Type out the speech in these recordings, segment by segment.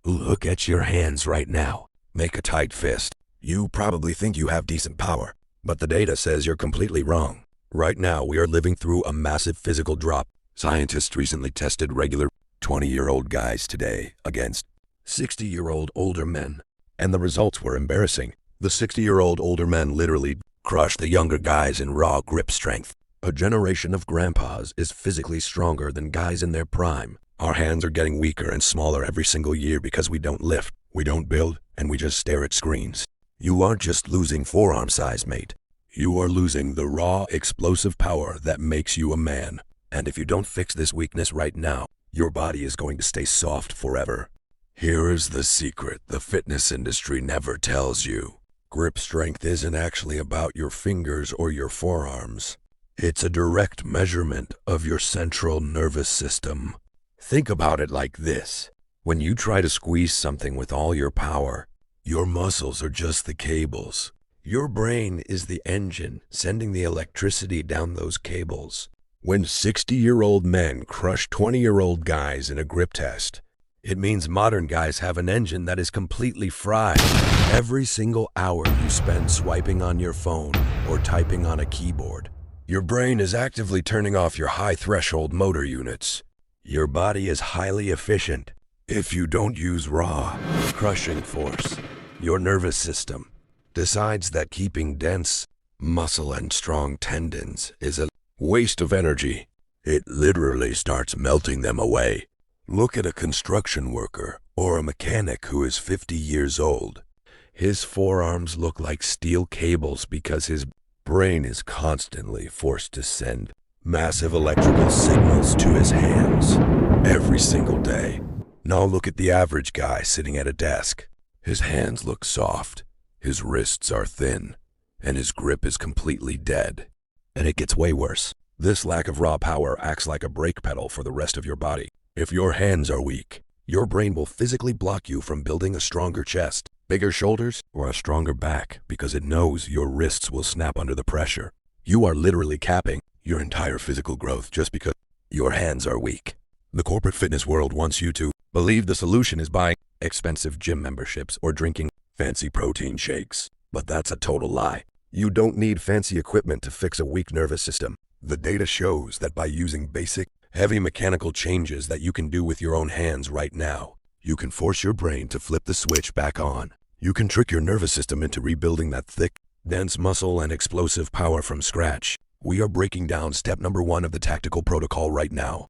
Look at your hands right now. Make a tight fist. You probably think you have decent power, but the data says you're completely wrong. Right now, we are living through a massive physical drop. Scientists recently tested regular 20-year-old guys today against 60-year-old older men, and the results were embarrassing. The 60-year-old older men literally crushed the younger guys in raw grip strength. A generation of grandpas is physically stronger than guys in their prime. Our hands are getting weaker and smaller every single year because we don't lift, we don't build, and we just stare at screens. You aren't just losing forearm size, mate. You are losing the raw, explosive power that makes you a man. And if you don't fix this weakness right now, your body is going to stay soft forever. Here is the secret the fitness industry never tells you. Grip strength isn't actually about your fingers or your forearms. It's a direct measurement of your central nervous system. Think about it like this. When you try to squeeze something with all your power, your muscles are just the cables. Your brain is the engine sending the electricity down those cables. When 60-year-old men crush 20-year-old guys in a grip test, it means modern guys have an engine that is completely fried. Every single hour you spend swiping on your phone or typing on a keyboard, your brain is actively turning off your high-threshold motor units. Your body is highly efficient. If you don't use raw, crushing force, your nervous system decides that keeping dense muscle and strong tendons is a waste of energy. It literally starts melting them away. Look at a construction worker or a mechanic who is 50 years old. His forearms look like steel cables because his brain is constantly forced to send massive electrical signals to his hands every single day. Now look at the average guy sitting at a desk. His hands look soft, his wrists are thin, and his grip is completely dead. And it gets way worse. This lack of raw power acts like a brake pedal for the rest of your body. If your hands are weak, your brain will physically block you from building a stronger chest, bigger shoulders, or a stronger back because it knows your wrists will snap under the pressure. You are literally capping your entire physical growth just because your hands are weak. The corporate fitness world wants you to believe the solution is buying expensive gym memberships or drinking fancy protein shakes. But that's a total lie. You don't need fancy equipment to fix a weak nervous system. The data shows that by using basic, heavy mechanical changes that you can do with your own hands right now, you can force your brain to flip the switch back on. You can trick your nervous system into rebuilding that thick, dense muscle and explosive power from scratch. We are breaking down step number 1 of the tactical protocol right now.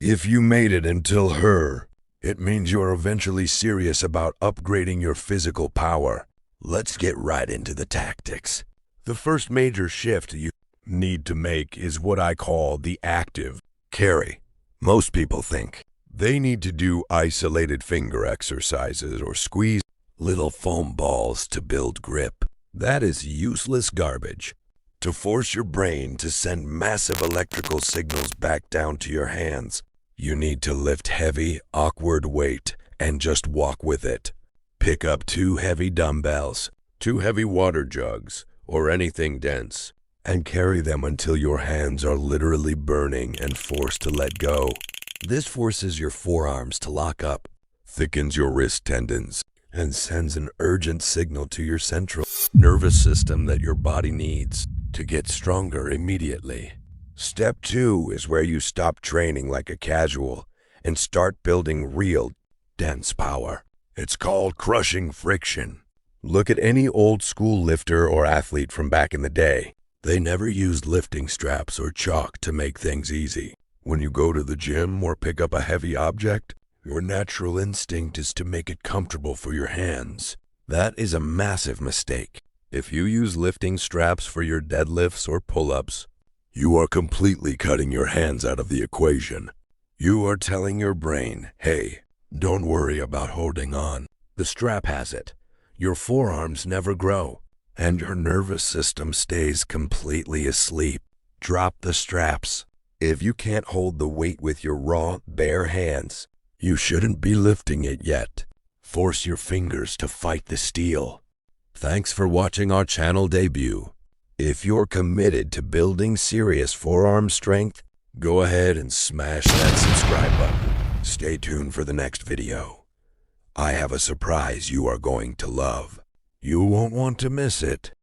If you made it until here, it means you're eventually serious about upgrading your physical power. Let's get right into the tactics. The first major shift you need to make is what I call the active carry. Most people think they need to do isolated finger exercises or squeeze little foam balls to build grip. That is useless garbage. To force your brain to send massive electrical signals back down to your hands, you need to lift heavy, awkward weight and just walk with it. Pick up 2 heavy dumbbells, 2 heavy water jugs, or anything dense, and carry them until your hands are literally burning and forced to let go. This forces your forearms to lock up, thickens your wrist tendons, and sends an urgent signal to your central nervous system that your body needs to get stronger immediately. Step 2 is where you stop training like a casual and start building real, dense power. It's called crushing friction. Look at any old school lifter or athlete from back in the day. They never used lifting straps or chalk to make things easy. When you go to the gym or pick up a heavy object, your natural instinct is to make it comfortable for your hands. That is a massive mistake. If you use lifting straps for your deadlifts or pull-ups, you are completely cutting your hands out of the equation. You are telling your brain, hey, don't worry about holding on. The strap has it. Your forearms never grow, and your nervous system stays completely asleep. Drop the straps. If you can't hold the weight with your raw, bare hands, you shouldn't be lifting it yet. Force your fingers to fight the steel. Thanks for watching our channel debut. If you're committed to building serious forearm strength, go ahead and smash that subscribe button. Stay tuned for the next video. I have a surprise you are going to love. You won't want to miss it.